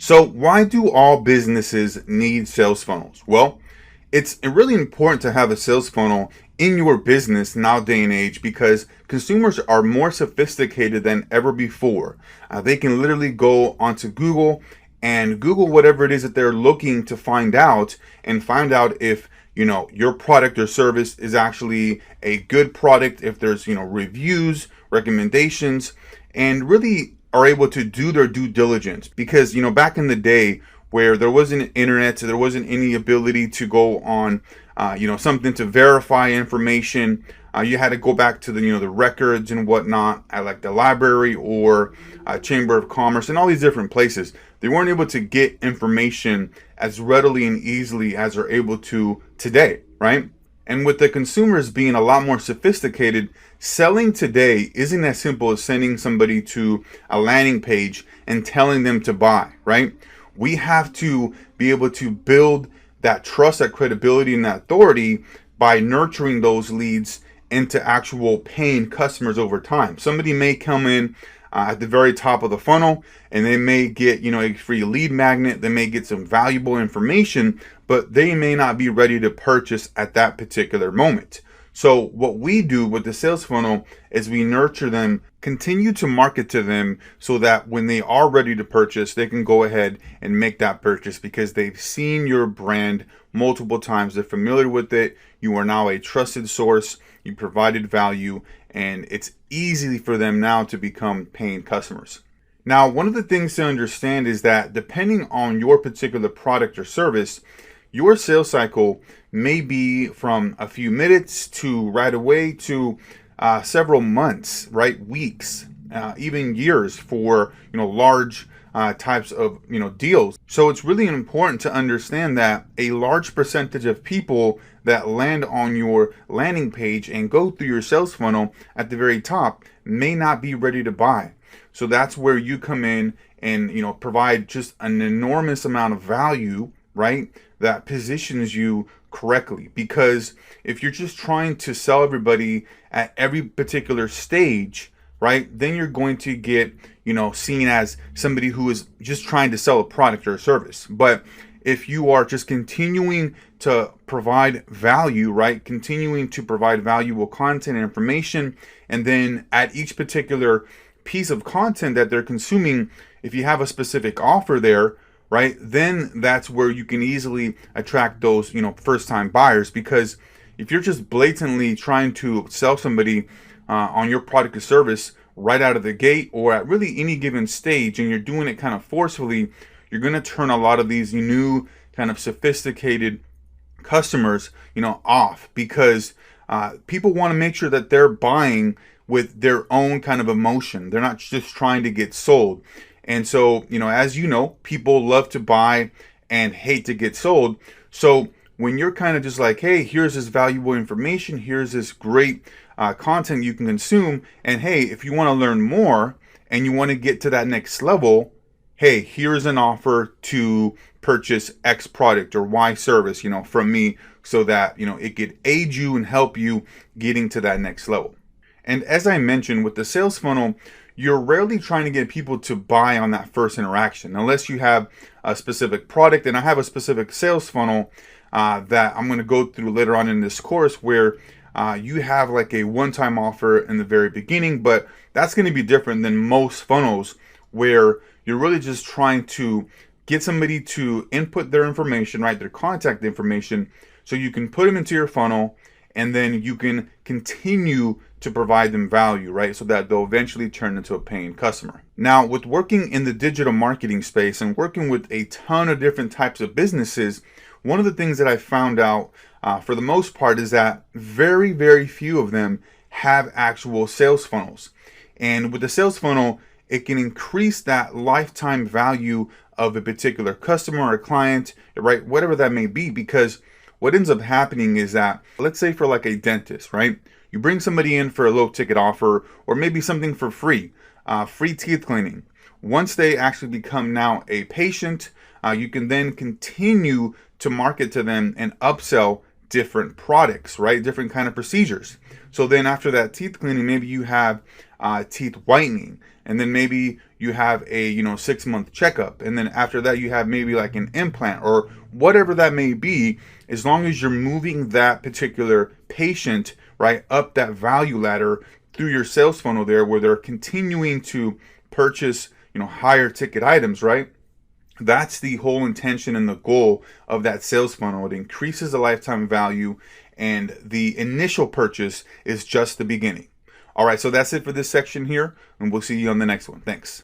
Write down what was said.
So, why do all businesses need sales funnels? Well, it's really important to have a sales funnel in your business now day and age because consumers are more sophisticated than ever before. They can literally go onto Google and Google whatever it is that they're looking to find out and find out if your product or service is actually a good product, if there's reviews, recommendations, and really are able to do their due diligence because back in the day where there wasn't internet, so there wasn't any ability to go on something to verify information. You had to go back to the records and whatnot at like the library or Chamber of Commerce and all these different places. They weren't able to get information as readily and easily as they're able to today, right? And with the consumers being a lot more sophisticated, selling today isn't as simple as sending somebody to a landing page and telling them to buy, right? We have to be able to build that trust, that credibility, and that authority by nurturing those leads into actual paying customers over time. Somebody may come in at the very top of the funnel and they may get a free lead magnet, they may get some valuable information, but they may not be ready to purchase at that particular moment. So what we do with the sales funnel is we nurture them, continue to market to them so that when they are ready to purchase, they can go ahead and make that purchase because they've seen your brand multiple times. They're familiar with it. You are now a trusted source. You provided value, and it's easy for them now to become paying customers. Now, one of the things to understand is that depending on your particular product or service, your sales cycle may be from a few minutes to right away to several months, right? Weeks, even years for large types of deals. So it's really important to understand that a large percentage of people that land on your landing page and go through your sales funnel at the very top may not be ready to buy. So that's where you come in and provide just an enormous amount of value, right? That positions you correctly. Because if you're just trying to sell everybody at every particular stage, right, then you're going to get seen as somebody who is just trying to sell a product or a service. But if you are just continuing to provide value, right, continuing to provide valuable content and information, and then at each particular piece of content that they're consuming, if you have a specific offer there, right, then that's where you can easily attract those first time buyers. Because if you're just blatantly trying to sell somebody on your product or service right out of the gate or at really any given stage, and you're doing it kind of forcefully, you're going to turn a lot of these new kind of sophisticated customers off, because people want to make sure that they're buying with their own kind of emotion. They're not just trying to get sold. And so, as people love to buy and hate to get sold. So when you're kind of just like, hey, here's this valuable information, here's this great content you can consume, and hey, if you want to learn more and you want to get to that next level, hey, here's an offer to purchase X product or Y service, from me, so that, it could aid you and help you getting to that next level. And as I mentioned, with the sales funnel, you're rarely trying to get people to buy on that first interaction, unless you have a specific product. And I have a specific sales funnel that I'm going to go through later on in this course, where you have like a one-time offer in the very beginning, but that's going to be different than most funnels, where you're really just trying to get somebody to input their information, right, their contact information, so you can put them into your funnel, and then you can continue to provide them value, right, so that they'll eventually turn into a paying customer. Now, with working in the digital marketing space and working with a ton of different types of businesses, one of the things that I found out for the most part is that very, very few of them have actual sales funnels. And with the sales funnel, it can increase that lifetime value of a particular customer or client, right, whatever that may be. Because what ends up happening is that, let's say for like a dentist, right, you bring somebody in for a low ticket offer, or maybe something for free, free teeth cleaning. Once they actually become now a patient, you can then continue to market to them and upsell different products, right? Different kind of procedures. So then after that teeth cleaning, maybe you have teeth whitening, and then maybe you have a 6-month checkup, and then after that you have maybe like an implant or whatever that may be. As long as you're moving that particular patient right up that value ladder through your sales funnel there, where they're continuing to purchase higher ticket items, right? That's the whole intention and the goal of that sales funnel. It increases the lifetime value, and the initial purchase is just the beginning. All right, so that's it for this section here, and we'll see you on the next one. Thanks.